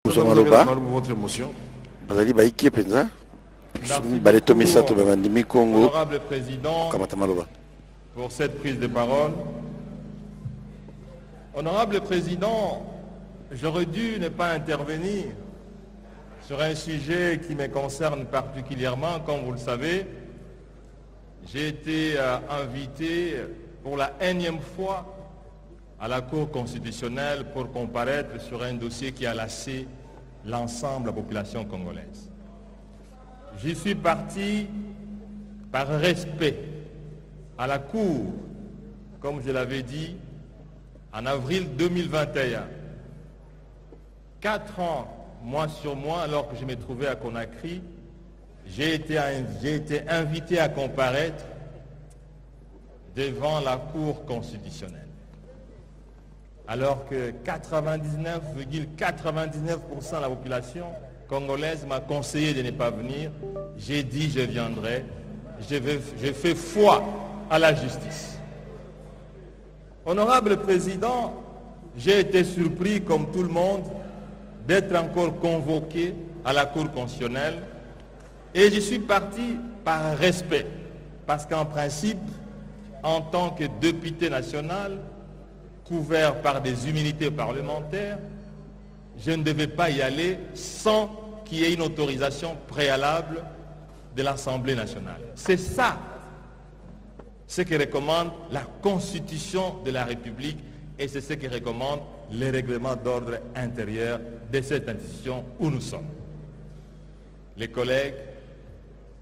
Votre émotion. Honorable Président, pour cette prise de parole. Honorable Président, j'aurais dû ne pas intervenir sur un sujet qui me concerne particulièrement. Comme vous le savez, j'ai été invité pour la énième fois à la Cour constitutionnelle pour comparaître sur un dossier qui a lassé l'ensemble de la population congolaise. J'y suis parti par respect à la Cour, comme je l'avais dit, en avril 2021. 4 ans, mois sur mois, alors que je me trouvais à Conakry, j'ai été invité à comparaître devant la Cour constitutionnelle. Alors que 99,99% de la population congolaise m'a conseillé de ne pas venir, j'ai dit je viendrai, j'ai fait foi à la justice. Honorable Président, j'ai été surpris comme tout le monde d'être encore convoqué à la Cour constitutionnelle et je suis parti par respect parce qu'en principe, en tant que député national, couvert par des immunités parlementaires, je ne devais pas y aller sans qu'il y ait une autorisation préalable de l'Assemblée nationale. C'est ça ce que recommande la Constitution de la République et c'est ce que recommande les règlements d'ordre intérieur de cette institution où nous sommes. Le collègue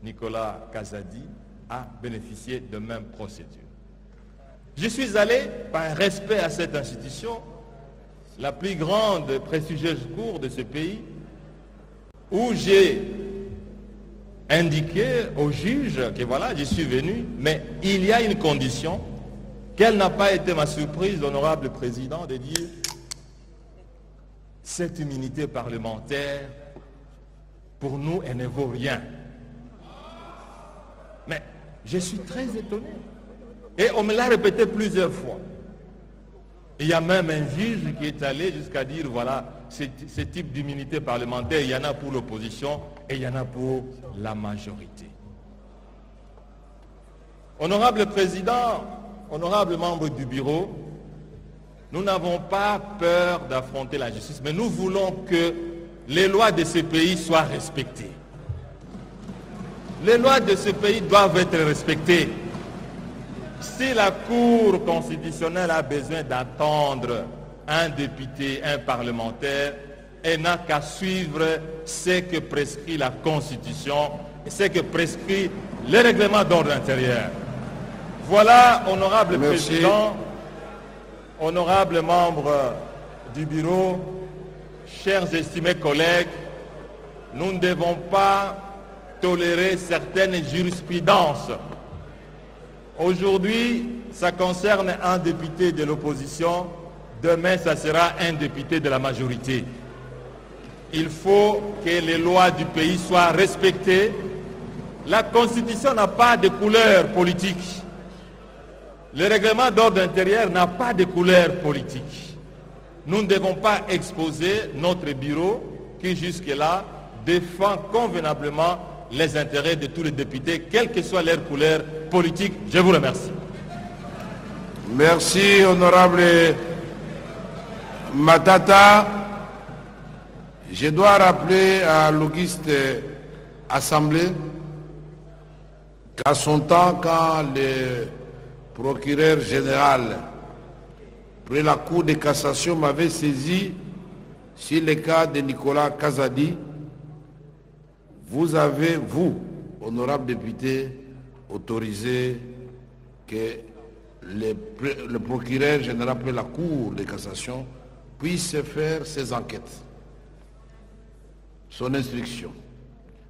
Nicolas Kazadi a bénéficié de même procédure. Je suis allé par respect à cette institution, la plus grande prestigieuse cour de ce pays, où j'ai indiqué au juge que voilà, je suis venu, mais il y a une condition, quelle n'a pas été ma surprise, honorable Président, de dire cette immunité parlementaire, pour nous, elle ne vaut rien. Mais je suis très étonné. Et on me l'a répété plusieurs fois. Il y a même un juge qui est allé jusqu'à dire, voilà, ce type d'immunité parlementaire, il y en a pour l'opposition et il y en a pour la majorité. Honorable Président, honorable membre du bureau, nous n'avons pas peur d'affronter la justice, mais nous voulons que les lois de ce pays soient respectées. Les lois de ce pays doivent être respectées. Si la Cour constitutionnelle a besoin d'attendre un député, un parlementaire, elle n'a qu'à suivre ce que prescrit la Constitution et ce que prescrit le règlement d'ordre intérieur. Voilà, honorable Président, honorables membres du bureau, chers estimés collègues, nous ne devons pas tolérer certaines jurisprudences. Aujourd'hui, ça concerne un député de l'opposition, demain, ça sera un député de la majorité. Il faut que les lois du pays soient respectées. La Constitution n'a pas de couleur politique. Le règlement d'ordre intérieur n'a pas de couleur politique. Nous ne devons pas exposer notre bureau qui jusque-là défend convenablement les intérêts de tous les députés, quelle que soit leur couleur politique. Je vous remercie. Merci, honorable Matata. Je dois rappeler à l'auguste Assemblée qu'à son temps, quand le procureur général près la Cour de cassation m'avait saisi sur le cas de Nicolas Kazadi, vous avez, vous, honorable député, autorisé que le procureur général de la Cour de cassation puisse faire ses enquêtes, son instruction,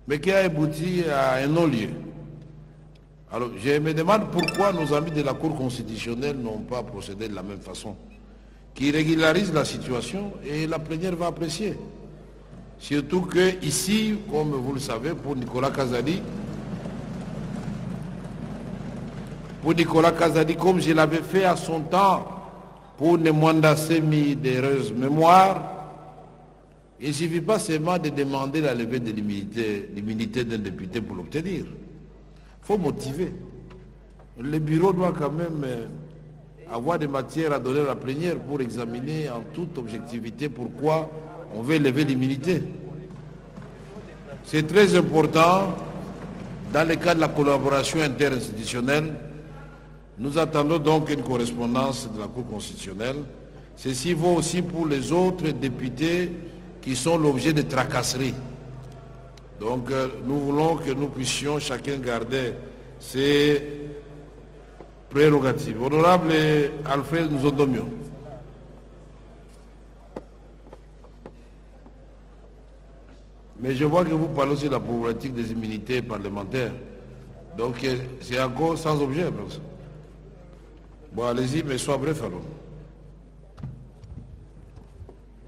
mais qui a abouti à un non-lieu. Alors, je me demande pourquoi nos amis de la Cour constitutionnelle n'ont pas procédé de la même façon, qui régularise la situation et la plénière va apprécier. Surtout que ici, comme vous le savez, pour Nicolas Kazadi, comme je l'avais fait à son temps pour Nemwanda Semi d'heureuse mémoire, Il ne suffit pas seulement de demander la levée de l'immunité d'un député pour l'obtenir. Il faut motiver. Le bureau doit quand même avoir des matières à donner à la plénière pour examiner en toute objectivité pourquoi on veut lever l'immunité. C'est très important dans le cas de la collaboration interinstitutionnelle. Nous attendons donc une correspondance de la Cour constitutionnelle. Ceci vaut aussi pour les autres députés qui sont l'objet de tracasseries. Donc nous voulons que nous puissions chacun garder ses prérogatives. Honorable Alfred Nzodomio. Mais je vois que vous parlez aussi de la problématique des immunités parlementaires. Donc c'est encore sans objet. Bon, allez-y, mais sois bref alors.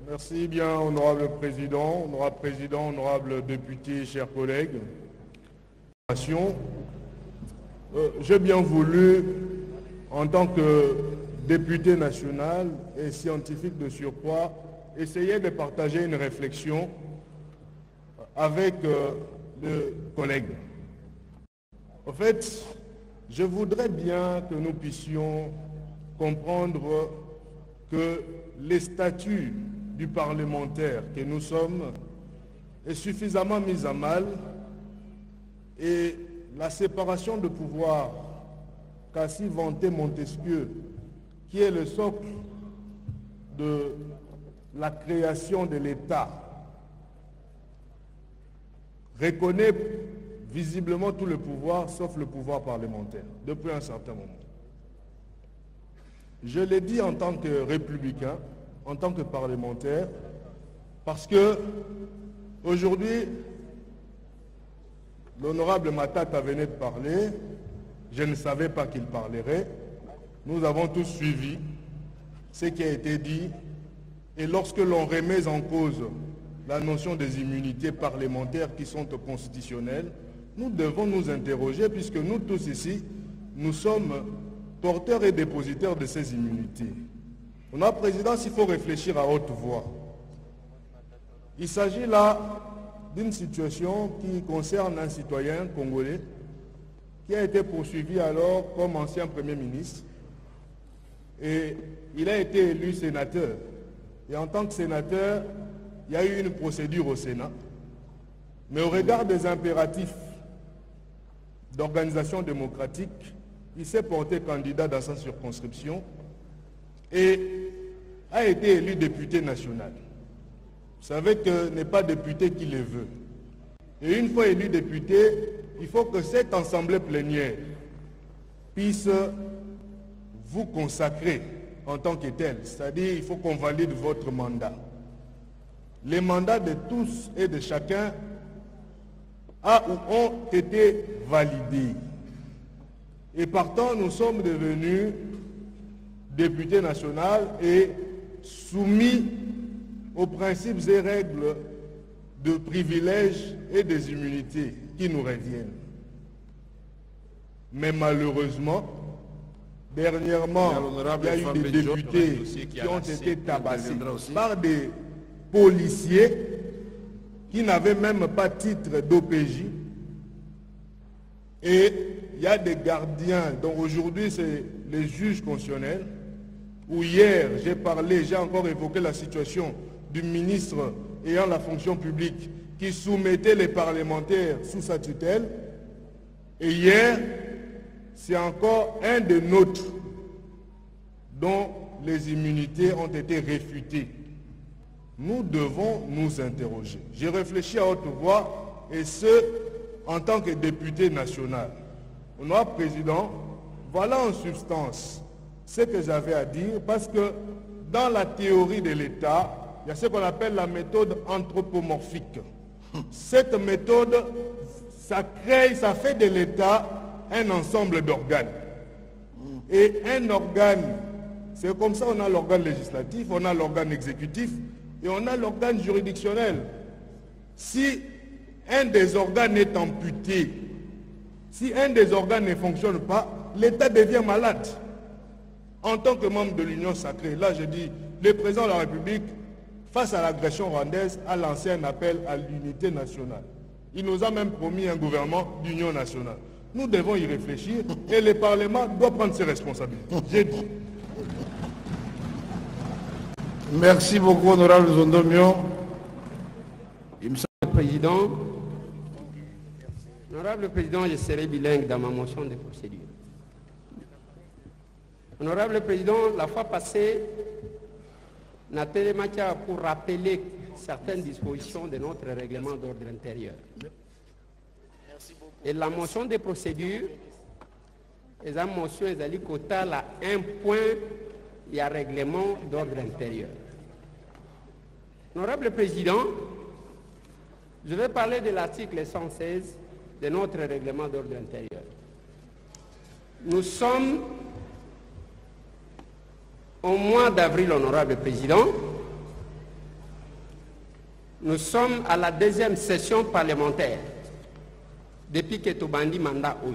Merci bien, honorable président, honorable député, chers collègues. J'ai bien voulu, en tant que député national et scientifique de surcroît, essayer de partager une réflexion avec le collègue. En fait, je voudrais bien que nous puissions comprendre que les statuts du parlementaire que nous sommes est suffisamment mis à mal et la séparation de pouvoir qu'a si vanté Montesquieu, qui est le socle de la création de l'État, reconnaît visiblement tout le pouvoir sauf le pouvoir parlementaire depuis un certain moment. Je l'ai dit en tant que républicain, en tant que parlementaire, parce que aujourd'hui, l'honorable Matata venait de parler, je ne savais pas qu'il parlerait, nous avons tous suivi ce qui a été dit, et lorsque l'on remet en cause la notion des immunités parlementaires qui sont constitutionnelles, nous devons nous interroger, puisque nous tous ici, nous sommes porteurs et dépositaires de ces immunités. Honorable Président, il faut réfléchir à haute voix. Il s'agit là d'une situation qui concerne un citoyen congolais qui a été poursuivi alors comme ancien Premier ministre et il a été élu sénateur. Et en tant que sénateur, il y a eu une procédure au Sénat. Mais au regard des impératifs d'organisation démocratique, il s'est porté candidat dans sa circonscription et a été élu député national. Vous savez que ce n'est pas député qui le veut. Et une fois élu député, il faut que cette assemblée plénière puisse vous consacrer en tant que tel. C'est-à-dire il faut qu'on valide votre mandat. Les mandats de tous et de chacun ont été validés. Et partant, nous sommes devenus députés nationaux et soumis aux principes et règles de privilèges et des immunités qui nous reviennent. Mais malheureusement, dernièrement, il y a eu des députés qui ont été tabassés par des policiers qui n'avaient même pas titre d'OPJ. Et il y a des gardiens, donc aujourd'hui c'est les juges constitutionnels, où hier j'ai encore évoqué la situation du ministre ayant la fonction publique qui soumettait les parlementaires sous sa tutelle. Et hier, c'est encore un de nôtres dont les immunités ont été réfutées. Nous devons nous interroger. J'ai réfléchi à haute voix, et ce, en tant que député national. Honorable Président, voilà en substance ce que j'avais à dire, parce que dans la théorie de l'État, il y a ce qu'on appelle la méthode anthropomorphique. Cette méthode, ça fait de l'État un ensemble d'organes. Et un organe, c'est comme ça, on a l'organe législatif, on a l'organe exécutif et on a l'organe juridictionnel. Si un des organes est amputé, si un des organes ne fonctionne pas, l'État devient malade. En tant que membre de l'Union sacrée, là je dis, le président de la République face à l'agression rwandaise, a lancé un appel à l'unité nationale. Il nous a même promis un gouvernement d'union nationale. Nous devons y réfléchir et le Parlement doit prendre ses responsabilités. J'ai dit. Merci beaucoup, honorable Zondomio. Honorable Président, je serai bilingue dans ma motion de procédure. Honorable Président, la fois passée, Nathalie Macha pour rappeler certaines dispositions de notre règlement d'ordre intérieur. Et la motion de procédure, la motion est allée côté à un point, il y a règlement d'ordre intérieur. Honorable Président, je vais parler de l'article 116 de notre règlement d'ordre intérieur. Nous sommes au mois d'avril, honorable Président. Nous sommes à la deuxième session parlementaire depuis que Tobandi mandat eu.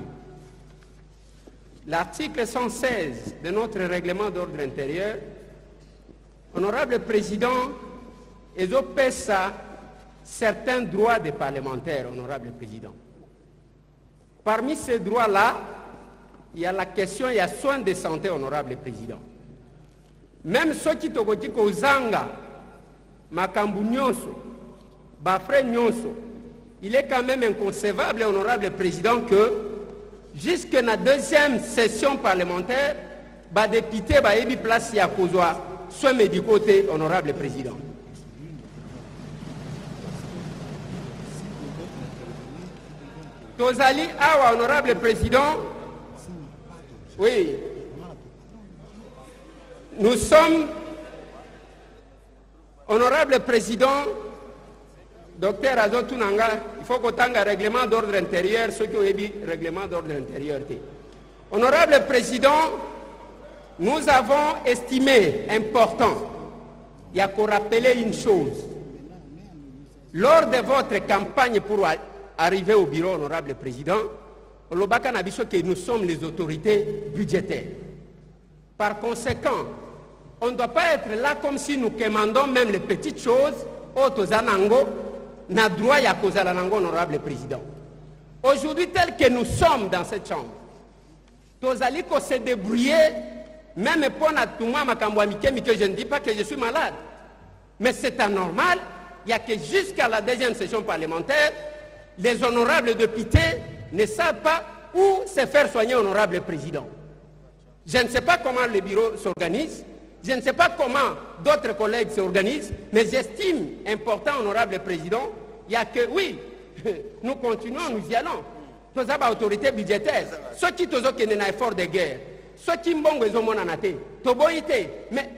L'article 116 de notre règlement d'ordre intérieur, honorable Président, exauce certains droits des parlementaires, honorable Président. Parmi ces droits-là, il y a la question, il y a soins de santé, honorable Président. Même ceux qui te disent que Zanga, Makambu Nyonso, Bafre Nyonso, il est quand même inconcevable, honorable Président, que jusqu'à la deuxième session parlementaire, les députés ont place à soins médicaux, honorable Président. Tozali Awa, honorable Président, oui, nous sommes, honorable Président, docteur Azotunanga, il faut qu'on ait un règlement d'ordre intérieur, ceux qui ont dit règlement d'ordre intérieur. Honorable Président, nous avons estimé important, il y a qu'à rappeler une chose. Lors de votre campagne pour arriver au bureau, honorable Président, que nous sommes les autorités budgétaires. Par conséquent, on ne doit pas être là comme si nous commandons même les petites choses, n'a droit à cause de l'ango, honorable Président. Aujourd'hui, tel que nous sommes dans cette chambre, tous allons se débrouiller, même pour que je ne dis pas que je suis malade. Mais c'est anormal, il n'y a que jusqu'à la deuxième session parlementaire, les honorables députés ne savent pas où se faire soigner, honorable Président. Je ne sais pas comment le bureau s'organise, je ne sais pas comment d'autres collègues s'organisent, mais j'estime important, honorable Président, il n'y a que, oui, nous continuons, nous y allons. Tous avons autorité budgétaire. Ceux qui ont un effort de guerre, ceux qui ont un effort de guerre, mais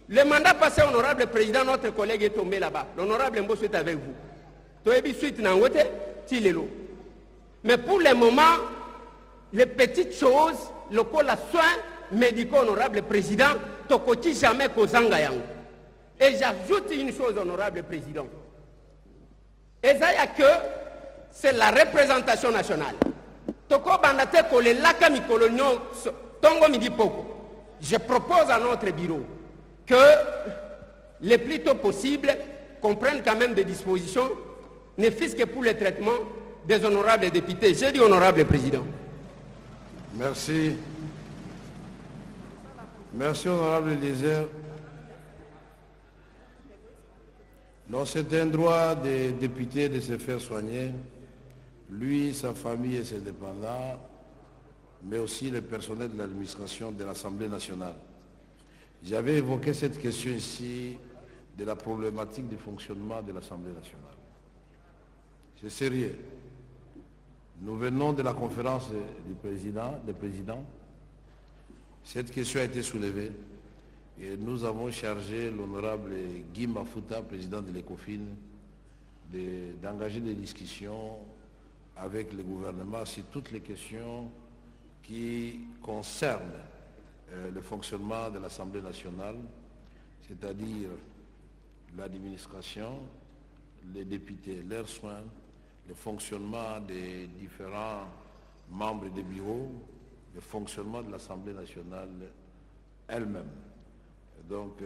le mandat passé, honorable Président, notre collègue est tombé là-bas. L'honorable Mbosso est avec vous. Mais pour le moment, les petites choses, le soin médicaux, honorable Président, tokoti jamais kozanga yango. Et j'ajoute une chose, honorable Président. Et ça y a que c'est la représentation nationale. Toko bandate ko le laka mikolonyo tongo midi poko. Je propose à notre bureau que le plus tôt possible qu'on prenne quand même des dispositions, ne fût-ce que pour le traitement des honorables députés. J'ai dit honorable Président. Merci. Merci, honorable Désert. Donc c'est un droit des députés de se faire soigner, lui, sa famille et ses dépendants, mais aussi le personnel de l'administration de l'Assemblée nationale. J'avais évoqué cette question ici de la problématique du fonctionnement de l'Assemblée nationale. C'est sérieux. Nous venons de la conférence du président. Cette question a été soulevée et nous avons chargé l'honorable Guy Mafuta, président de l'ECOFIN, d'engager des discussions avec le gouvernement sur toutes les questions qui concernent le fonctionnement de l'Assemblée nationale, c'est-à-dire l'administration, les députés, leurs soins, le fonctionnement des différents membres des bureaux, le fonctionnement de l'Assemblée nationale elle-même. Donc,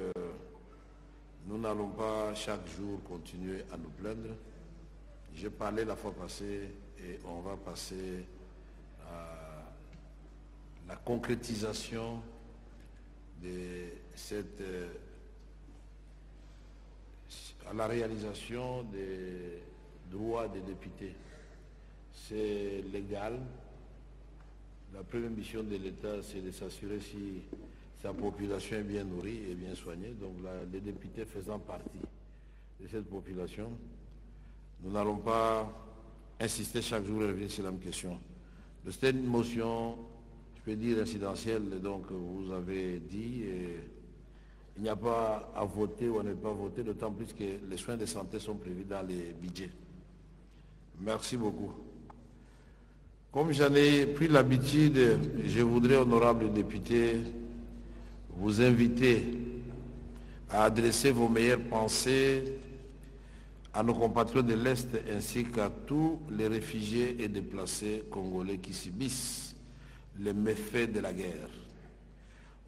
nous n'allons pas chaque jour continuer à nous plaindre. J'ai parlé la fois passée et on va passer à la concrétisation de cette... à la réalisation des droits des députés. C'est légal. La première mission de l'État, c'est de s'assurer si sa population est bien nourrie et bien soignée. Donc les députés faisant partie de cette population, nous n'allons pas insister chaque jour et revenir sur la même question. C'était une motion, je peux dire incidentielle, donc vous avez dit, et il n'y a pas à voter ou à ne pas voter, d'autant plus que les soins de santé sont prévus dans les budgets. Merci beaucoup. Comme j'en ai pris l'habitude, je voudrais, honorables députés, vous inviter à adresser vos meilleures pensées à nos compatriotes de l'Est ainsi qu'à tous les réfugiés et déplacés congolais qui subissent les méfaits de la guerre.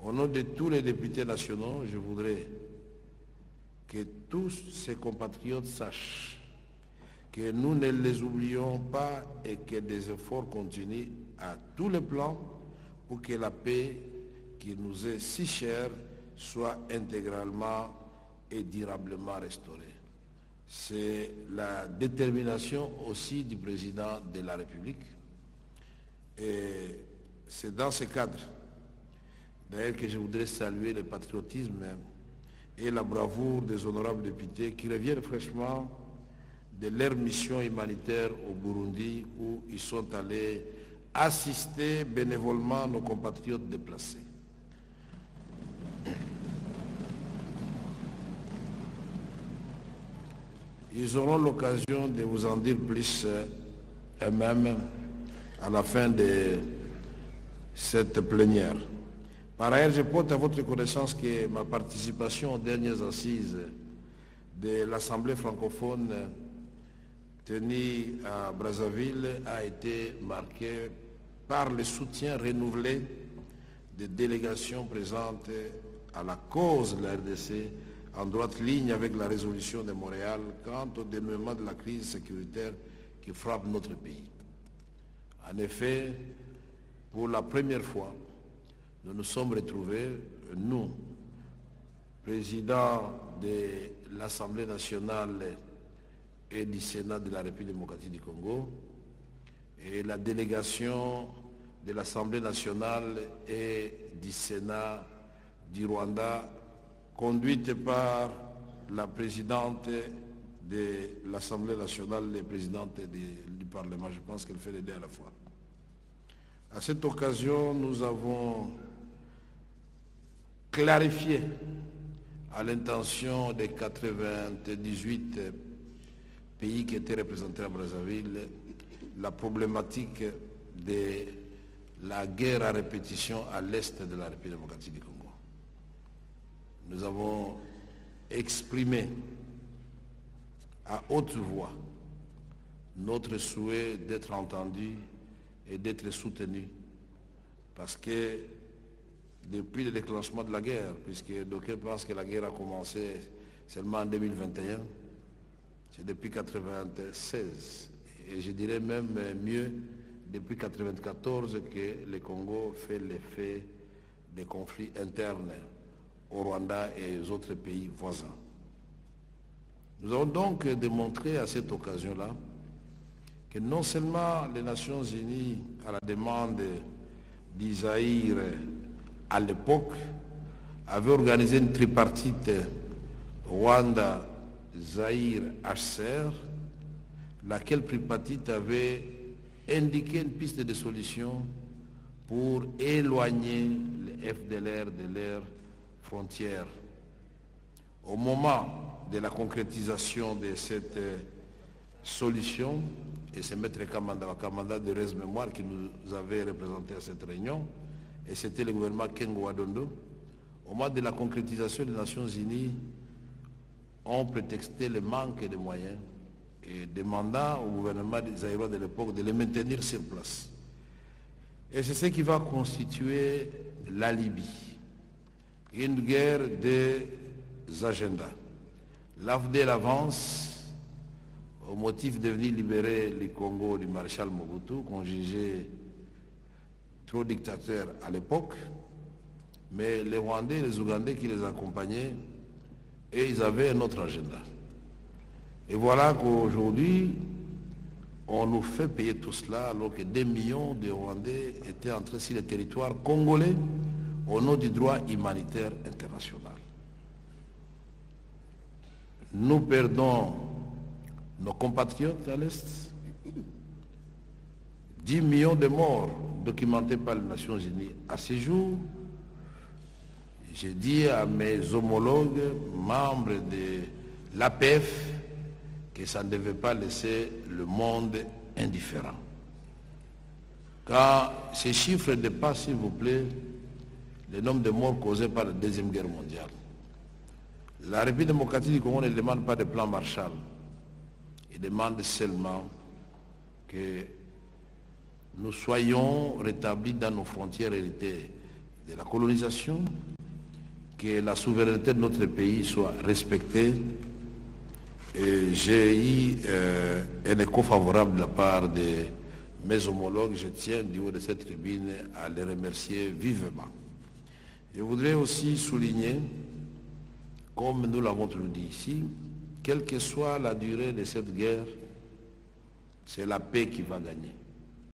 Au nom de tous les députés nationaux, je voudrais que tous ces compatriotes sachent que nous ne les oublions pas et que des efforts continuent à tous les plans pour que la paix qui nous est si chère soit intégralement et durablement restaurée. C'est la détermination aussi du président de la République. Et c'est dans ce cadre, d'ailleurs, que je voudrais saluer le patriotisme et la bravoure des honorables députés qui reviennent fraîchement de leur mission humanitaire au Burundi où ils sont allés assister bénévolement nos compatriotes déplacés. Ils auront l'occasion de vous en dire plus eux-mêmes à la fin de cette plénière. Par ailleurs, je porte à votre connaissance que ma participation aux dernières assises de l'Assemblée francophone tenue à Brazzaville a été marquée par le soutien renouvelé des délégations présentes à la cause de la RDC en droite ligne avec la résolution de Montréal quant au dénouement de la crise sécuritaire qui frappe notre pays. En effet, pour la première fois, nous nous sommes retrouvés, nous, présidents de l'Assemblée nationale et du Sénat de la République démocratique du Congo, et la délégation de l'Assemblée nationale et du Sénat du Rwanda, conduite par la présidente de l'Assemblée nationale et présidente du Parlement. Je pense qu'elle fait les deux à la fois. À cette occasion, nous avons clarifié à l'intention des 98 pays qui étaient représentés à Brazzaville la problématique de la guerre à répétition à l'est de la République démocratique du Congo. Nous avons exprimé à haute voix notre souhait d'être entendus et d'être soutenus parce que depuis le déclenchement de la guerre, puisque d'aucuns pensent que la guerre a commencé seulement en 2021, c'est depuis 1996, et je dirais même mieux, depuis 1994 que le Congo fait l'effet des conflits internes au Rwanda et aux autres pays voisins. Nous avons donc démontré à cette occasion-là que non seulement les Nations Unies, à la demande d'Isaïr à l'époque, avaient organisé une tripartite Rwanda, Zaïre, HCR, laquelle tripartite avait indiqué une piste de solution pour éloigner les FDLR de leurs frontières. Au moment de la concrétisation de cette solution, et c'est M. Kamanda de Res Mémoire qui nous avait représenté à cette réunion, et c'était le gouvernement Kengo Adondo, au moment de la concrétisation des Nations Unies, ont prétexté le manque de moyens et demandant au gouvernement zaïrois de l'époque de les maintenir sur place. Et c'est ce qui va constituer l'alibi une guerre des agendas. L'AFDEL avance au motif de venir libérer le Congo du maréchal Mobutu, qu'on jugeait trop dictateur à l'époque, mais les Rwandais et les Ougandais qui les accompagnaient, et ils avaient un autre agenda. Et voilà qu'aujourd'hui, on nous fait payer tout cela alors que des millions de Rwandais étaient entrés sur le territoire congolais au nom du droit humanitaire international. Nous perdons nos compatriotes à l'Est, 10 millions de morts documentés par les Nations Unies. À ce jour, j'ai dit à mes homologues, membres de l'APF, que ça ne devait pas laisser le monde indifférent. Quand ces chiffres dépassent, s'il vous plaît, le nombre de morts causés par la Deuxième Guerre mondiale. La République démocratique du Congo ne demande pas de plan Marshall. Il demande seulement que nous soyons rétablis dans nos frontières héritées de la colonisation, que la souveraineté de notre pays soit respectée. Et j'ai eu un écho favorable de la part de mes homologues. Je tiens du haut de cette tribune à les remercier vivement. Je voudrais aussi souligner, comme nous l'avons toujours dit ici, quelle que soit la durée de cette guerre, c'est la paix qui va gagner.